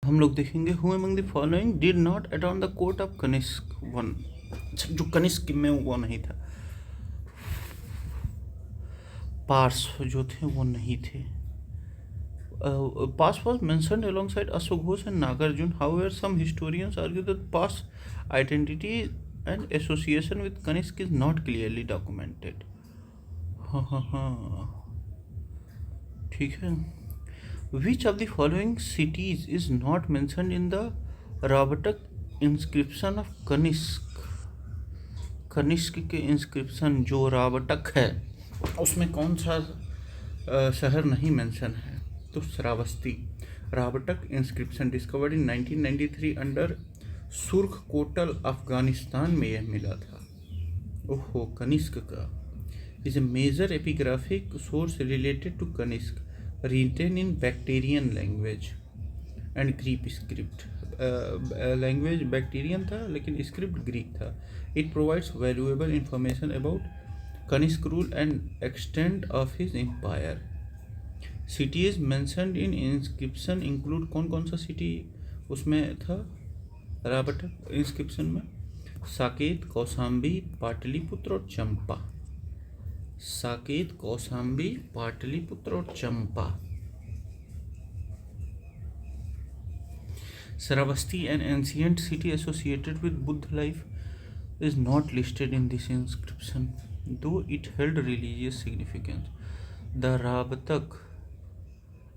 हम लोग देखेंगे who among the following did not attend the court of Kanishka one. जो कनिष्क में वो नहीं था, पार्स जो थे वो नहीं थे। Pass was mentioned alongside Ashok Ghosh and Nagarjuna. However, some historians argue that Pass' identity and association with Kanishk is not clearly documented. हाँ हाँ हाँ, ठीक है। Which of the following cities is not mentioned in the Rabatak inscription of Kanishk? Kanishka के inscription जो रावटक है उसमें कौन सा शहर नहीं मेंशन है? तो Shravasti. Rabatak inscription discovered in 1993 under Surkh Kotal Afghanistan में यह मिला था। ओहो, कनिष्क का is a major epigraphic source related to Kanishka written in Bactrian language and Greek script. Language Bactrian था लेकिन स्क्रिप्ट ग्रीक था। It provides valuable information about Kanishka rule and extent of his empire. Cities mentioned in inscription include कौन कौन सा city उसमें था रावटक inscription में? साकेत, कौशाम्बी, पाटलिपुत्र और चंपा। साकेत, कौशाम्बी, पाटलिपुत्र और चंपा। Sravasti, an ancient city associated with Buddha life, is not listed in this inscription, though it held religious significance. The Rabatak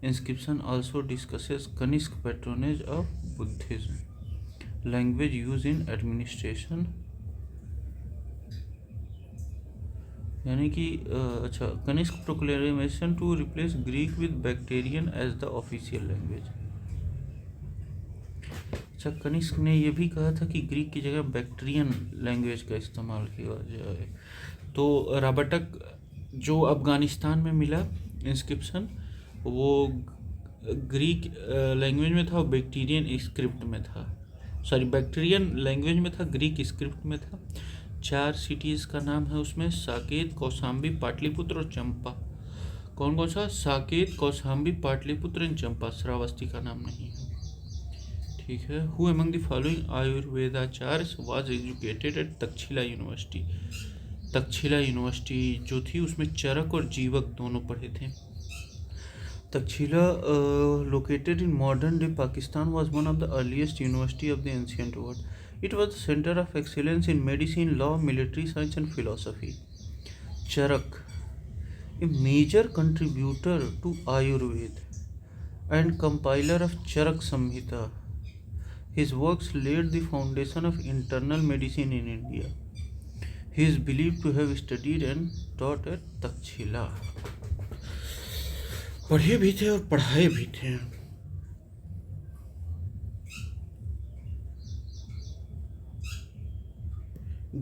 inscription also discusses Kanishk patronage of Buddhism. Language used in administration, यानी कि अच्छा, Kanishka proclamation to replace Greek with Bactrian as the official language. अच्छा, कनिष्क ने यह भी कहा था कि ग्रीक की जगह बैक्ट्रियन लैंग्वेज का इस्तेमाल किया जाए। तो राबटक जो अफ़गानिस्तान में मिला इंस्क्रिप्शन वो ग्रीक लैंग्वेज में था और बैक्टीरियन स्क्रिप्ट में था, सॉरी बैक्टीरियन लैंग्वेज में था, ग्रीक स्क्रिप्ट में था। 4 सिटीज़ का नाम है उसमें, साकेत, कौशाम्बी, पाटलिपुत्र और चंपा। कौन कौन सा? साकेत, कौशाम्बी, पाटलिपुत्र एंड चंपा। श्रावस्ती का नाम नहीं है, ठीक है। हु अमंग द फॉलोइंग आयुर्वेदाचार्य was educated at Taxila university? Taxila university जो थी उसमें चरक और जीवक दोनों पढ़े थे। Taxila located in modern day Pakistan was one of the earliest university of the ancient world. It was the centre of excellence in medicine, law, military science and philosophy. Charaka, a major contributor to Ayurveda and compiler of Charak Samhita. His works laid the foundation of internal medicine in India. He is believed to have studied and taught at Takshila. पढ़े भी थे और पढ़ाए भी थे।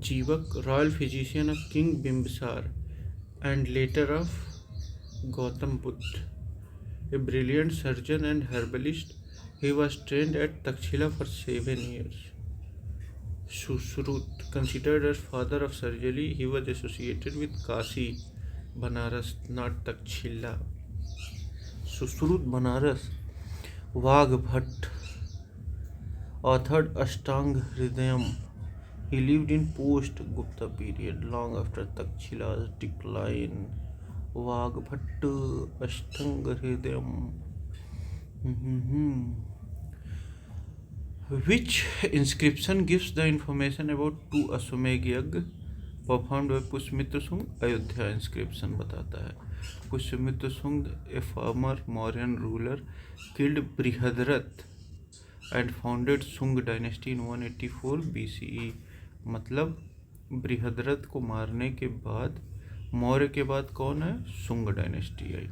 जीवक, royal physician of king Bimbisara and later of Gautam Buddha. A brilliant surgeon and herbalist, he was trained at Takshila for 7 years. Sushrut, considered as father of surgery, he was associated with Kashi, Banaras, not Takshila. Sushrut, Banaras. Vagbhat authored Ashtanga Hridayam. He lived in post-Gupta period, long after Takshila's decline. Vagbhata Ashtanga Hridayam. Which inscription gives the information about 2 Ashvamedha yajna performed by Pushyamitra Shunga? Ayodhya inscription बताता है। Pushyamitra Shunga, a former Mauryan ruler, killed Brihadratha and founded Shunga dynasty in 184 BCE। मतलब बृहद्रथ को मारने के बाद मौर्य के बाद कौन है? शुंग डायनेस्टी आई।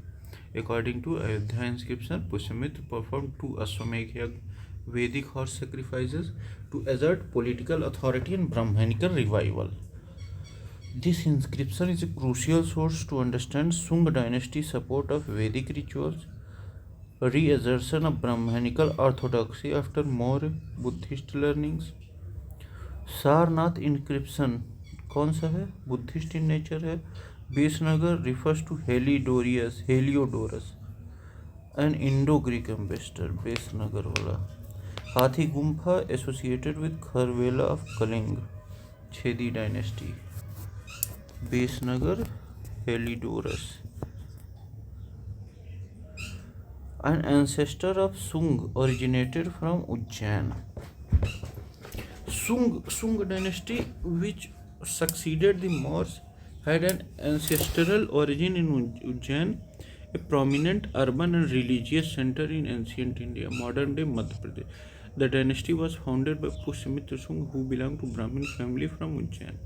According to Ayodhya inscription, Pushyamitra perform 2 Ashvamedha yajna, Vedic horse sacrifices to exert political authority and Brahmanical revival. This inscription is a crucial source to understand Sung dynasty support of Vedic rituals, reassertion of Brahmanical orthodoxy after Maurya Buddhist learnings। Sarnath inscription कौन सा है? Buddhist in nature है। Besnagar refers to Heliodorus an Indo Greek ambassador, Besnagar वाला। Hathi Gumpha associated with Kharvela of Kaling, Chedi dynasty. Besnagar, Helidorus, an ancestor of Sung, originated from Ujjain. Sung dynasty, which succeeded the Moors, had an ancestral origin in Ujjain, a prominent urban and religious center in ancient India, modern-day Madhya Pradesh. The dynasty was founded by Pushyamitra Sung, who belonged to Brahmin family from Ujjain.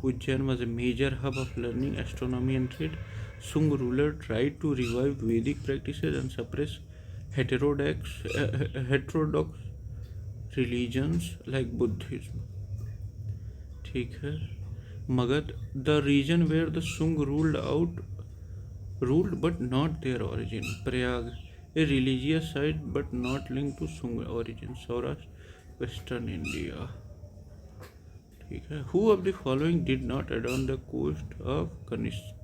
Ujjain was a major hub of learning, astronomy, and trade. Sung ruler tried to revive Vedic practices and suppress heterodox religions like Buddhism. ठीक है. Magad, the region where the Sung ruled but not their origin. Prayag, a religious site but not linked to Sung origin. Saurashtra, Western India. ठीक है. Who of the following did not adorn the coast of Kanishk?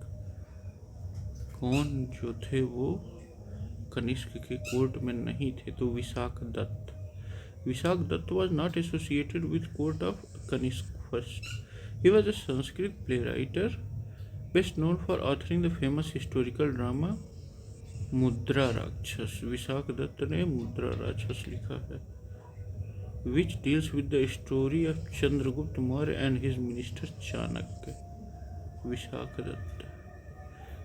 कौन जो थे वो कनिष्क के court में नहीं थे? तो Vishakh Dutt. Vishak Dutt was not associated with court of Kanishk first. He was a Sanskrit playwright, best known for authoring the famous historical drama Mudra Rakshas. Vishak Dutt ने Mudra Rakshas लिखा है, which deals with the story of Chandragupta Maurya and his minister Chanakya. Vishak Dutt.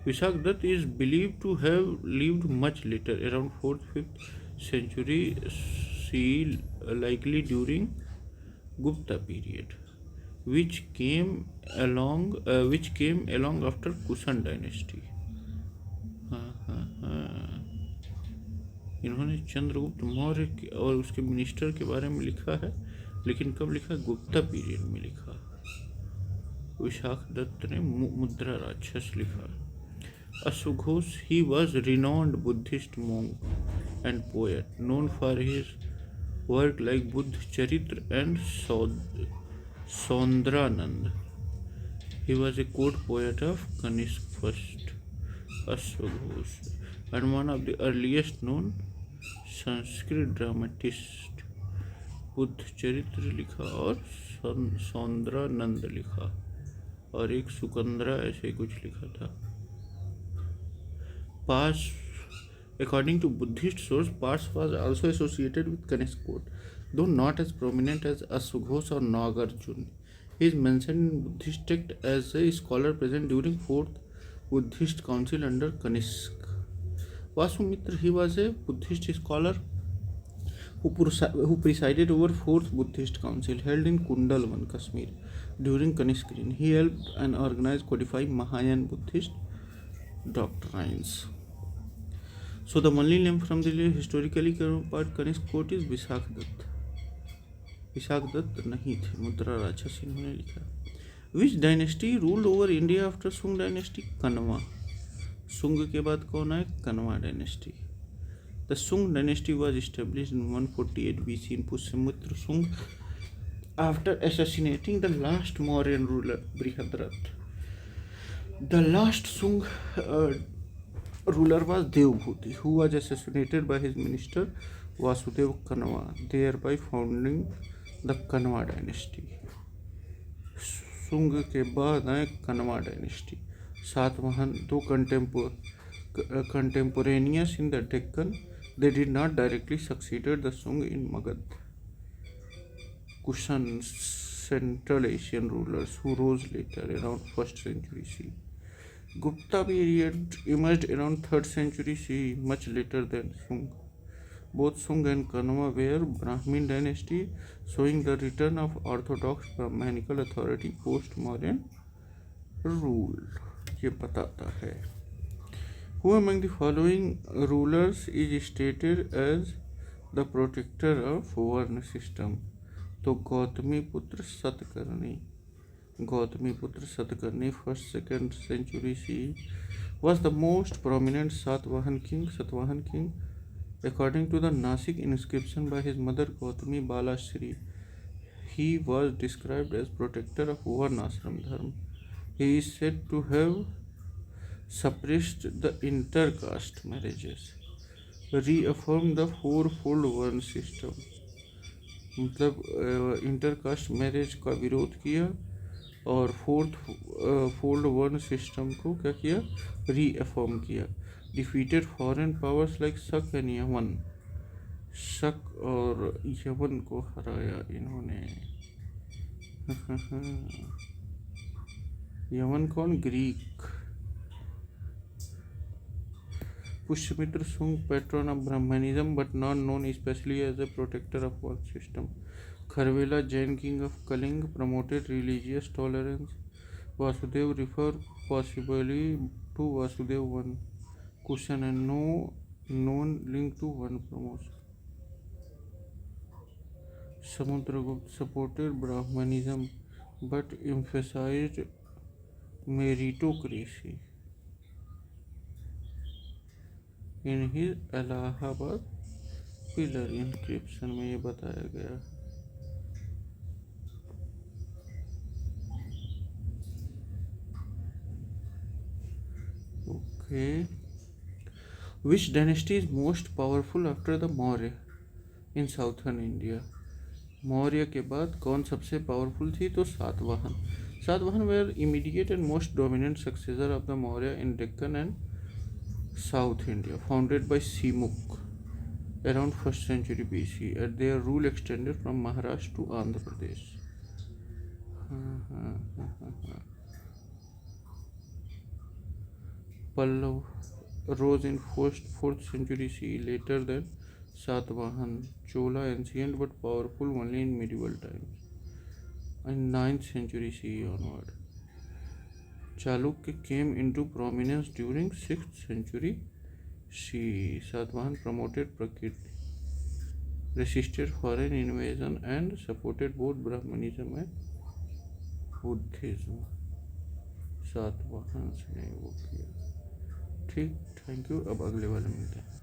Vishak Dutt is believed to have lived much later, around 4th-5th century CE, likely during Gupta period, which came along after Kushan dynasty. इन्होंने चंद्रगुप्त मौर्य और उसके minister के बारे में लिखा है, लेकिन कब लिखा? गुप्ता पीरियड में लिखा. विशाख दत्त ने मुद्रा राक्षस लिखा. Asughosh, he was renowned Buddhist monk and poet, known for his work like Buddha Charitra and Saundranand. He was a court poet of Kanishk first. Asughosh, and one of the earliest known Sanskrit dramatists. Buddha चरित्र लिखा और सौंदरानंद लिखा, और एक सुकंदरा ऐसे कुछ लिखा था. Pars, according to Buddhist source, Pars was also associated with Kanishk court, though not as prominent as Asughosh or Nagarjuna. He is mentioned in Buddhist text as a scholar present during 4th Buddhist council under Kanishk. Vasumitra, he was a Buddhist scholar who presided over 4th Buddhist council held in Kundalwan, Kashmir during Kanishk reign. He helped and organized codify Mahayana Buddhist doctrines. So the only name from the historically part Kanishk court is Vishakh Dutt. Vishakh Dutt नहीं थे, मुद्रा राक्षस इन्होंने लिखा. Which dynasty ruled over India after Sung dynasty? Kanwa. Sung के बाद कौन आए? Kanwa dynasty. The Sung dynasty was established in 148 BC in Pushyamitra Sung after assassinating the last Mauryan ruler Brihadratha. The last Sung ruler was Devbhuti, who was assassinated by his minister Vasudev Kanwa, thereby founding the Kanwa dynasty. Sung के बाद आए Kanwa dynasty. Satvahan, though contemporaneous in the Deccan, they did not directly succeed the Sung in Magad. Kushan, Central Asian rulers who rose later, around 1st century CE. Gupta period emerged around 3rd century CE, much later than Sung. Both Sung and Kanwa were Brahmin dynasty, showing the return of orthodox Brahmanical authority post-Mauryan rule. ये बताता है. Who among the following rulers is stated as the protector of Varna system? तो गौतमी पुत्र Satakarni 1st-2nd century CE was the most prominent Satvahan king. According to the Nasik inscription by his mother Gautami Balashri, he was described as protector of Varnashram dharma. He is said to have suppressed the inter-caste marriages, reaffirmed the fourfold Varna system, मतलब intercaste marriage का विरोध किया, और fold one system को क्या किया, reaffirm किया। Defeated foreign powers like शक एंड यमन, शक और यमन को हराया इन्होंने। यमन कौन, ग्रीक। पुष्यमित्र सुंग, patron of Brahmanism but not known especially as a protector of one system. Kharvela, Jain king of Kaling, promoted religious tolerance. Vasudev refer possibly to Vasudev one. Question and no known link to one promotion. Samudragupta supported Brahmanism but emphasized meritocracy in his Allahabad pillar inscription में ये बताया गया। Okay, which dynasty is most powerful after the Maurya in southern India? Maurya के बाद कौन सबसे powerful थी? तो Satavahana. Satavahana were immediate and most dominant successor of the Maurya in Deccan and south India, founded by Simuka around 1st century BC, and their rule extended from Maharashtra to Andhra Pradesh. Pallav rose in 4th century CE, later than Satavahan. Chola, ancient but powerful only in medieval times, and 9th century CE onward. Chalukya came into prominence during 6th century CE. Satavahan promoted Prakriti, resisted foreign invasion and supported both Brahmanism and Buddhism. Satavahana ने वो किया। ठीक, thank you. अब अगले वाले मिलते हैं।